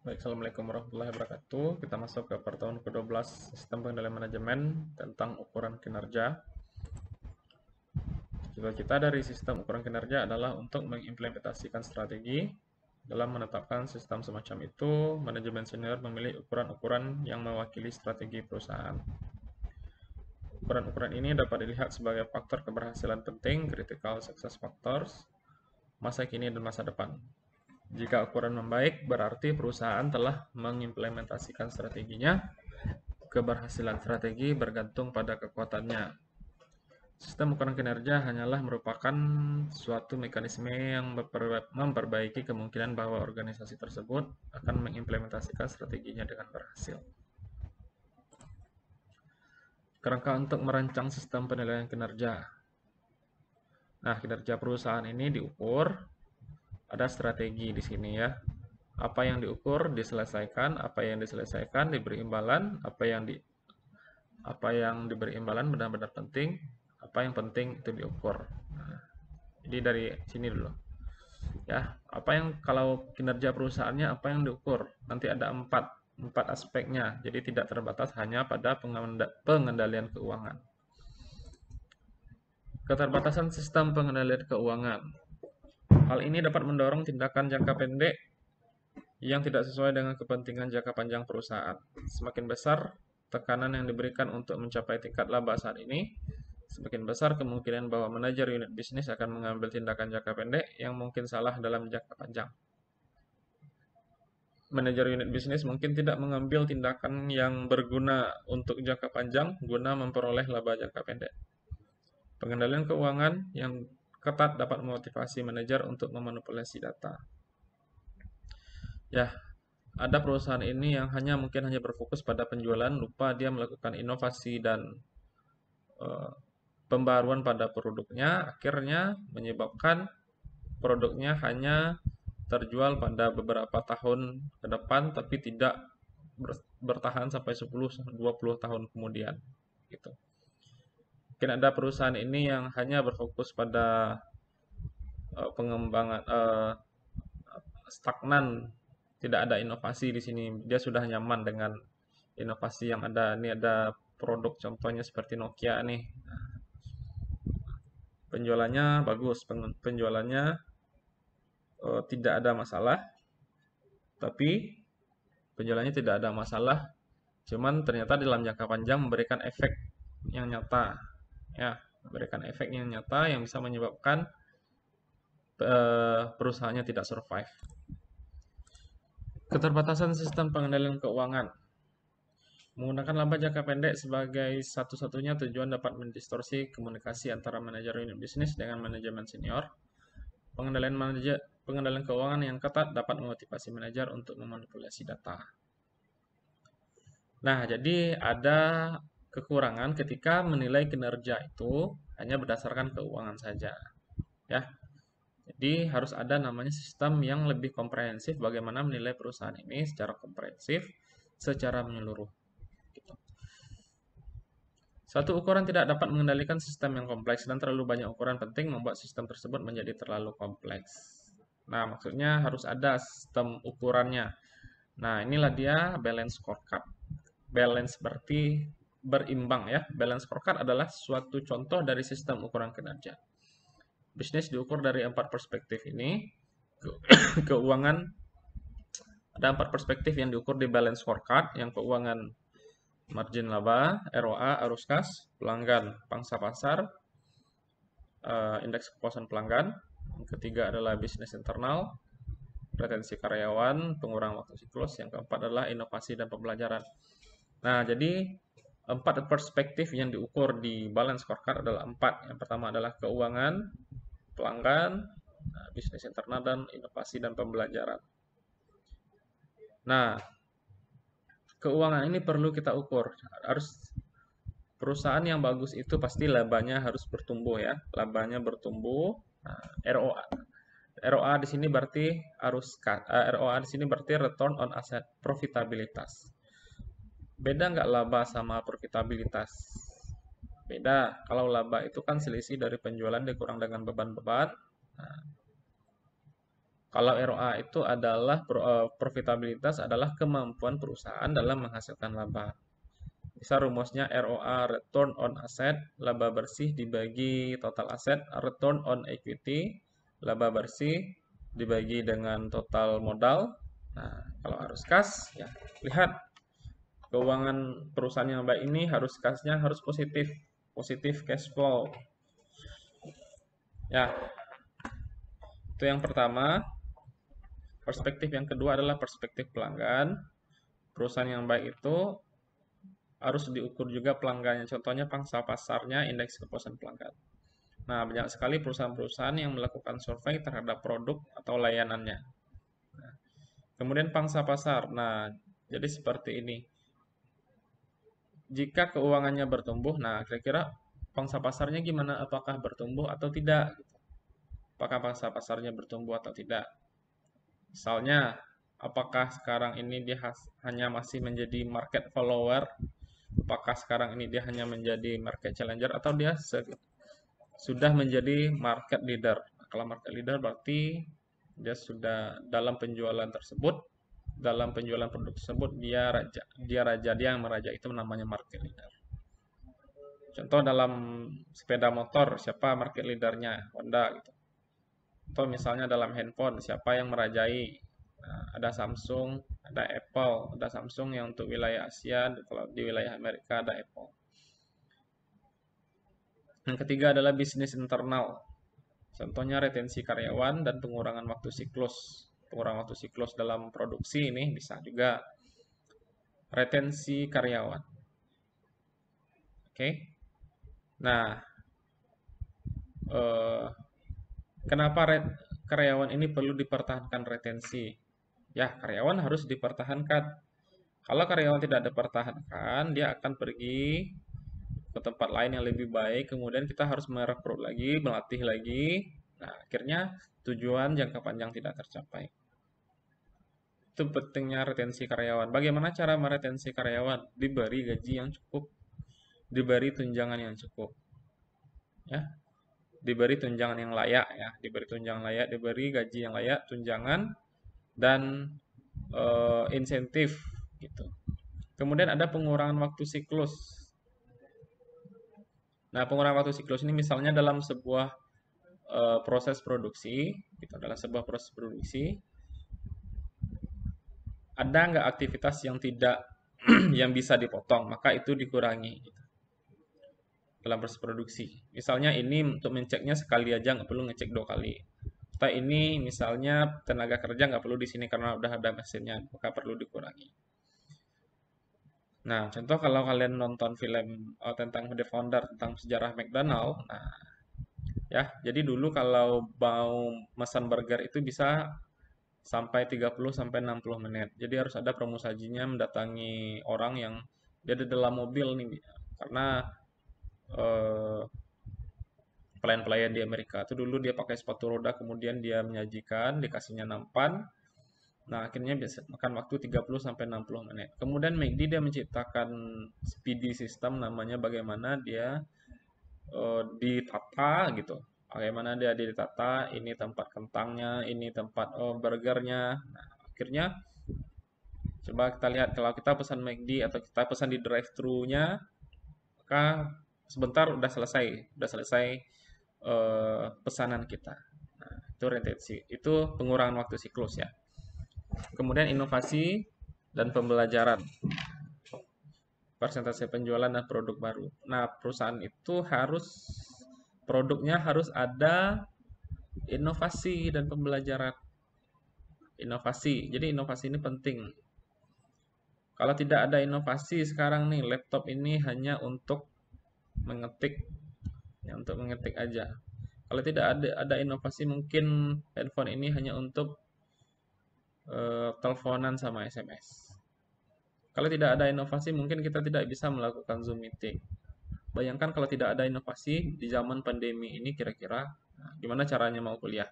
Baik, Assalamualaikum warahmatullahi wabarakatuh. Kita masuk ke pertemuan ke-12 Sistem Pengendalian Manajemen tentang ukuran kinerja. Cita-cita dari sistem ukuran kinerja adalah untuk mengimplementasikan strategi. Dalam menetapkan sistem semacam itu, manajemen senior memilih ukuran-ukuran yang mewakili strategi perusahaan. Ukuran-ukuran ini dapat dilihat sebagai faktor keberhasilan penting, critical success factors, masa kini dan masa depan. Jika ukuran membaik, berarti perusahaan telah mengimplementasikan strateginya. Keberhasilan strategi bergantung pada kekuatannya. Sistem ukuran kinerja hanyalah merupakan suatu mekanisme yang memperbaiki kemungkinan bahwa organisasi tersebut akan mengimplementasikan strateginya dengan berhasil. Kerangka untuk merancang sistem penilaian kinerja. Nah, kinerja perusahaan ini diukur, ada strategi di sini ya. Apa yang diukur diselesaikan, apa yang diselesaikan diberi imbalan, apa yang diberi imbalan benar-benar penting, apa yang penting itu diukur. Nah, jadi dari sini dulu. Ya, apa yang kalau kinerja perusahaannya apa yang diukur? Nanti ada empat aspeknya. Jadi tidak terbatas hanya pada pengendalian keuangan. Keterbatasan sistem pengendalian keuangan. Hal ini dapat mendorong tindakan jangka pendek yang tidak sesuai dengan kepentingan jangka panjang perusahaan. Semakin besar tekanan yang diberikan untuk mencapai tingkat laba saat ini, semakin besar kemungkinan bahwa manajer unit bisnis akan mengambil tindakan jangka pendek yang mungkin salah dalam jangka panjang. Manajer unit bisnis mungkin tidak mengambil tindakan yang berguna untuk jangka panjang guna memperoleh laba jangka pendek. Pengendalian keuangan yang ketat dapat memotivasi manajer untuk memanipulasi data. Ya, ada perusahaan ini yang mungkin hanya berfokus pada penjualan, lupa dia melakukan inovasi dan pembaruan pada produknya, akhirnya menyebabkan produknya hanya terjual pada beberapa tahun ke depan, tapi tidak bertahan sampai 10-20 tahun kemudian. Gitu. Mungkin ada perusahaan ini yang hanya berfokus pada pengembangan stagnan, tidak ada inovasi di sini. Dia sudah nyaman dengan inovasi yang ada. Ini ada produk contohnya seperti Nokia nih. Penjualannya bagus, penjualannya tidak ada masalah, tapi penjualannya tidak ada masalah, cuman ternyata dalam jangka panjang memberikan efek yang nyata, ya, memberikan efek yang nyata yang bisa menyebabkan perusahaannya tidak survive. Keterbatasan sistem pengendalian keuangan. Menggunakan laba jangka pendek sebagai satu-satunya tujuan dapat mendistorsi komunikasi antara manajer unit bisnis dengan manajemen senior. Pengendalian keuangan yang ketat dapat memotivasi manajer untuk memanipulasi data. Nah, jadi ada kekurangan ketika menilai kinerja itu hanya berdasarkan keuangan saja. Ya. Jadi harus ada namanya sistem yang lebih komprehensif bagaimana menilai perusahaan ini secara komprehensif, secara menyeluruh. Suatu ukuran tidak dapat mengendalikan sistem yang kompleks dan terlalu banyak ukuran penting membuat sistem tersebut menjadi terlalu kompleks. Nah, maksudnya harus ada sistem ukurannya. Nah, inilah dia balance scorecard. Balance berarti berimbang ya. Balance scorecard adalah suatu contoh dari sistem ukuran kinerja. Bisnis diukur dari 4 perspektif ini. Keuangan ada 4 perspektif yang diukur di balance scorecard. Yang keuangan margin laba, ROA, arus kas, pelanggan, pangsa pasar, indeks kepuasan pelanggan. Yang ketiga adalah bisnis internal, retensi karyawan, pengurangan waktu siklus. Yang keempat adalah inovasi dan pembelajaran. Nah, jadi 4 perspektif yang diukur di balance scorecard adalah 4. Yang pertama adalah keuangan, pelanggan, bisnis internal, dan inovasi dan pembelajaran. Nah, keuangan ini perlu kita ukur. Harus perusahaan yang bagus itu pasti labanya harus bertumbuh ya. Labanya bertumbuh. Nah, ROA di sini berarti ROA di sini berarti return on asset, profitabilitas. Beda nggak laba sama profitabilitas? Beda. Kalau laba itu kan selisih dari penjualan dikurang dengan beban-beban. Nah, Kalau ROA itu adalah profitabilitas adalah kemampuan perusahaan dalam menghasilkan laba. Bisa rumusnya ROA, return on asset, laba bersih dibagi total aset, return on equity, laba bersih dibagi dengan total modal. Nah, kalau harus kas, ya lihat keuangan perusahaan yang baik ini harus kasnya harus positif, positif cash flow. Ya, itu yang pertama. Perspektif yang kedua adalah perspektif pelanggan. Perusahaan yang baik itu harus diukur juga pelanggannya. Contohnya pangsa pasarnya, indeks kepuasan pelanggan. Nah, banyak sekali perusahaan-perusahaan yang melakukan survei terhadap produk atau layanannya. Kemudian pangsa pasar. Nah, jadi seperti ini. Jika keuangannya bertumbuh, nah kira-kira pangsa pasarnya gimana? Apakah bertumbuh atau tidak? Apakah pangsa pasarnya bertumbuh atau tidak? Misalnya, apakah sekarang ini dia hanya masih menjadi market follower? Apakah sekarang ini dia hanya menjadi market challenger atau dia sudah menjadi market leader? Kalau market leader berarti dia sudah dalam penjualan tersebut, dalam penjualan produk tersebut dia yang meraja, itu namanya market leader. Contoh dalam sepeda motor, siapa market leadernya? Honda gitu. Atau misalnya dalam handphone, siapa yang merajai? Nah, ada Samsung, ada Apple. Ada Samsung yang untuk wilayah Asia, kalau di wilayah Amerika ada Apple. Yang ketiga adalah bisnis internal. Contohnya retensi karyawan dan pengurangan waktu siklus. Pengurangan waktu siklus dalam produksi ini bisa juga retensi karyawan. Oke. Nah, eh, kenapa karyawan ini perlu dipertahankan retensi? Ya, karyawan harus dipertahankan. Kalau karyawan tidak dipertahankan, dia akan pergi ke tempat lain yang lebih baik. Kemudian kita harus merekrut lagi, melatih lagi. Nah, akhirnya tujuan jangka panjang tidak tercapai. Itu pentingnya retensi karyawan. Bagaimana cara meretensi karyawan? Diberi gaji yang cukup, diberi tunjangan yang cukup. Ya, diberi tunjangan yang layak ya, diberi tunjangan layak, diberi gaji yang layak, tunjangan dan insentif gitu. Kemudian ada pengurangan waktu siklus. Nah, pengurangan waktu siklus ini misalnya dalam sebuah proses produksi, gitu, dalam sebuah proses produksi, ada nggak aktivitas yang tidak yang bisa dipotong, maka itu dikurangi gitu, dalam proses produksi. Misalnya ini untuk menceknya sekali aja, nggak perlu ngecek 2 kali. Atau ini misalnya tenaga kerja nggak perlu di sini karena udah ada mesinnya, maka perlu dikurangi. Nah, contoh kalau kalian nonton film tentang The Founder, tentang sejarah McDonald, nah ya, jadi dulu kalau mau pesan burger itu bisa sampai 30 sampai 60 menit. Jadi harus ada pramusajinya mendatangi orang yang dia ada dalam mobil nih, karena eh, pelayan-pelayan di Amerika itu dulu dia pakai sepatu roda, kemudian dia menyajikan, dikasihnya nampan. Nah, akhirnya bisa makan waktu 30 sampai 60 menit. Kemudian McD dia menciptakan speedy system, namanya bagaimana dia ditata gitu. Bagaimana dia ditata, ini tempat kentangnya, ini tempat burgernya. Nah, akhirnya coba kita lihat kalau kita pesan McD atau kita pesan di drive-thru-nya, maka sebentar udah selesai pesanan kita. Nah, itu retensi, itu pengurangan waktu siklus ya. Kemudian inovasi dan pembelajaran, persentase penjualan dan produk baru. Nah, perusahaan itu harus produknya harus ada inovasi dan pembelajaran. Inovasi. Jadi inovasi ini penting. Kalau tidak ada inovasi sekarang nih, laptop ini hanya untuk mengetik, ya, untuk mengetik aja. Kalau tidak ada inovasi, mungkin handphone ini hanya untuk teleponan sama SMS. Kalau tidak ada inovasi, mungkin kita tidak bisa melakukan Zoom meeting. Bayangkan kalau tidak ada inovasi di zaman pandemi ini, kira-kira gimana caranya mau kuliah?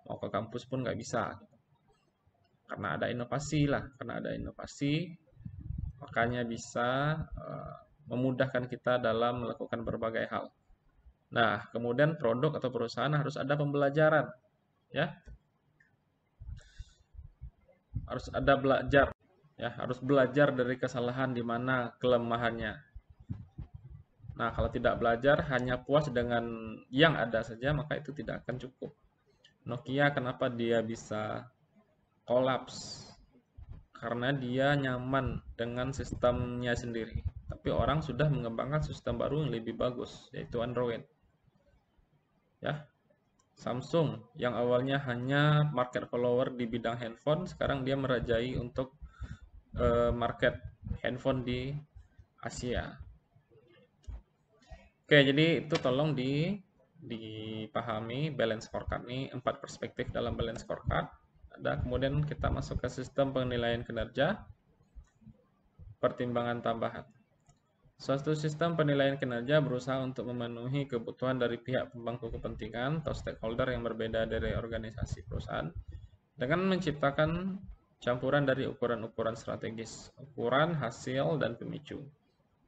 Mau ke kampus pun nggak bisa. Karena ada inovasi lah, karena ada inovasi, makanya bisa memudahkan kita dalam melakukan berbagai hal. Nah, kemudian produk atau perusahaan harus ada pembelajaran, ya. harus ada belajar, ya, harus belajar dari kesalahan di mana kelemahannya. Nah, kalau tidak belajar hanya puas dengan yang ada saja, maka itu tidak akan cukup. Nokia kenapa dia bisa kolaps? Karena dia nyaman dengan sistemnya sendiri. Tapi orang sudah mengembangkan sistem baru yang lebih bagus, yaitu Android. Ya, Samsung yang awalnya hanya market follower di bidang handphone, sekarang dia merajai untuk market handphone di Asia. Oke, jadi itu tolong dipahami balance scorecard ini 4 perspektif dalam balance scorecard. Ada kemudian kita masuk ke sistem penilaian kinerja, pertimbangan tambahan. Suatu sistem penilaian kinerja berusaha untuk memenuhi kebutuhan dari pihak pemangku kepentingan atau stakeholder yang berbeda dari organisasi perusahaan dengan menciptakan campuran dari ukuran-ukuran strategis, ukuran, hasil, dan pemicu,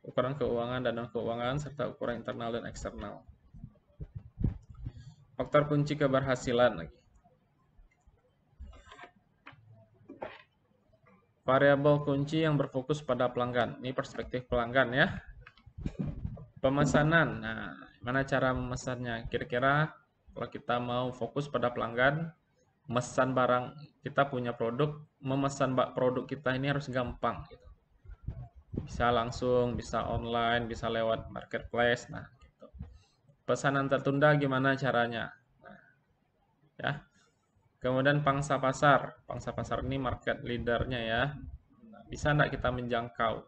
ukuran keuangan dan non-keuangan, serta ukuran internal dan eksternal. Faktor kunci keberhasilan lagi. Variabel kunci yang berfokus pada pelanggan. Ini perspektif pelanggan ya. Pemesanan. Nah, mana cara memesannya? Kira-kira kalau kita mau fokus pada pelanggan, memesan barang, kita punya produk, memesan produk kita ini harus gampang gitu. Bisa langsung, bisa online, bisa lewat marketplace. Nah, gitu. Pesanan tertunda gimana caranya? Nah, ya. Kemudian pangsa pasar. Pangsa pasar ini market leadernya ya. Nah, bisa enggak kita menjangkau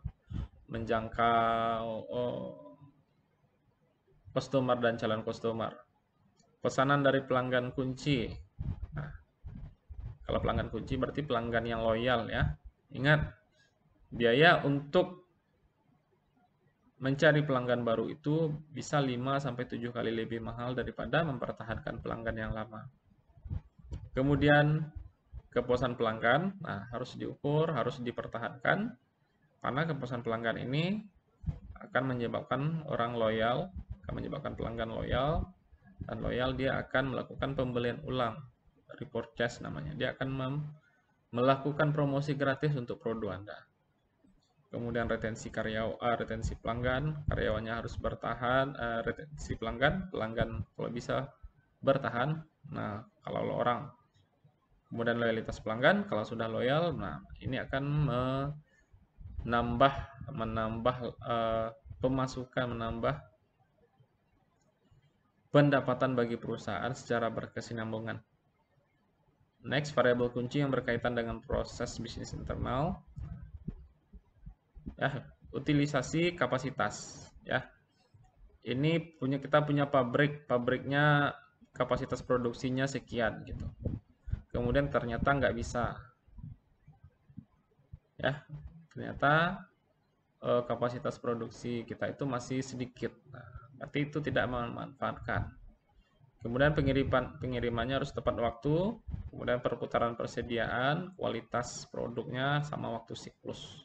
customer dan calon customer? Pesanan dari pelanggan kunci. Nah, kalau pelanggan kunci berarti pelanggan yang loyal ya. Ingat, biaya untuk mencari pelanggan baru itu bisa 5-7 kali lebih mahal daripada mempertahankan pelanggan yang lama. Kemudian kepuasan pelanggan, nah harus diukur, harus dipertahankan, karena kepuasan pelanggan ini akan menyebabkan orang loyal, akan menyebabkan pelanggan loyal, dan loyal dia akan melakukan pembelian ulang, repurchase namanya. Dia akan melakukan promosi gratis untuk produk Anda. Kemudian retensi retensi pelanggan, karyawannya harus bertahan, retensi pelanggan kalau bisa bertahan. Nah, kalau orang kemudian loyalitas pelanggan, kalau sudah loyal, nah ini akan menambah pemasukan, menambah pendapatan bagi perusahaan secara berkesinambungan. Next, variabel kunci yang berkaitan dengan proses bisnis internal. Ya, utilisasi kapasitas ya. Ini kita punya pabriknya kapasitas produksinya sekian gitu. Kemudian ternyata nggak bisa. Ya, ternyata kapasitas produksi kita itu masih sedikit. Nah, berarti itu tidak memanfaatkan. Kemudian pengirimannya harus tepat waktu, kemudian perputaran persediaan, kualitas produknya sama waktu siklus.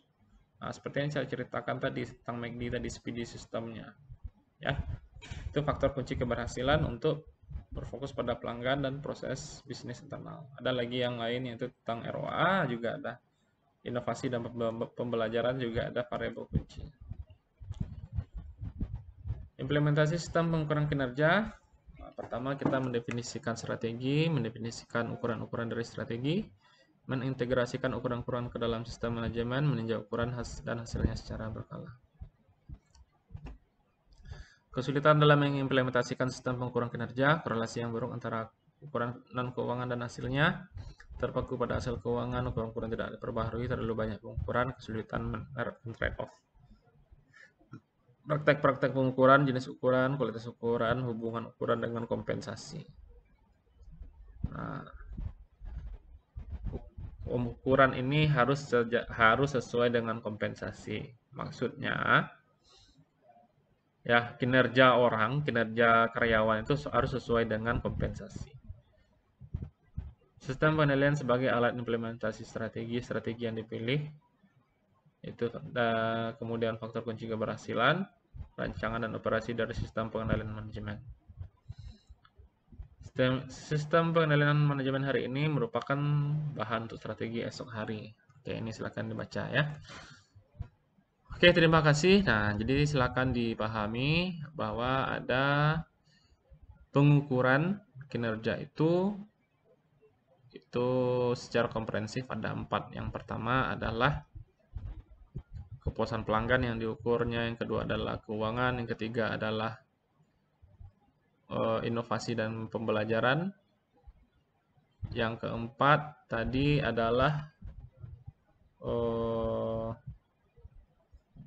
Nah, seperti yang saya ceritakan tadi tentang MACD tadi, speedy sistemnya. Ya, itu faktor kunci keberhasilan untuk berfokus pada pelanggan dan proses bisnis internal. Ada lagi yang lain yaitu tentang ROA, juga ada inovasi dan pembelajaran, juga ada variabel kunci. Implementasi sistem pengukuran kinerja. Pertama, kita mendefinisikan strategi, mendefinisikan ukuran-ukuran dari strategi, mengintegrasikan ukuran-ukuran ke dalam sistem manajemen, meninjau ukuran dan hasilnya secara berkala. Kesulitan dalam mengimplementasikan sistem pengukuran kinerja, korelasi yang buruk antara ukuran non-keuangan dan hasilnya, terpaku pada hasil keuangan, ukuran-ukuran tidak diperbaharui, terlalu banyak pengukuran, kesulitan trade-off. Praktek-praktek pengukuran, jenis ukuran, kualitas ukuran, hubungan ukuran dengan kompensasi. Nah, ukuran ini harus sesuai dengan kompensasi. Maksudnya, ya, kinerja karyawan itu harus sesuai dengan kompensasi. Sistem penilaian sebagai alat implementasi strategi yang dipilih itu kemudian faktor kunci keberhasilan, rancangan dan operasi dari sistem pengendalian manajemen. Sistem pengendalian manajemen hari ini merupakan bahan untuk strategi esok hari. Oke, ini silakan dibaca ya. Oke, terima kasih. Nah, jadi silakan dipahami bahwa ada pengukuran kinerja itu secara komprehensif ada 4. Yang pertama adalah kepuasan pelanggan yang diukurnya, yang kedua adalah keuangan, yang ketiga adalah inovasi dan pembelajaran, yang keempat tadi adalah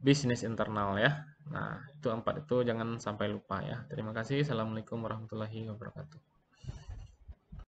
bisnis internal ya. Nah, itu 4 itu jangan sampai lupa ya. Terima kasih. Assalamualaikum warahmatullahi wabarakatuh.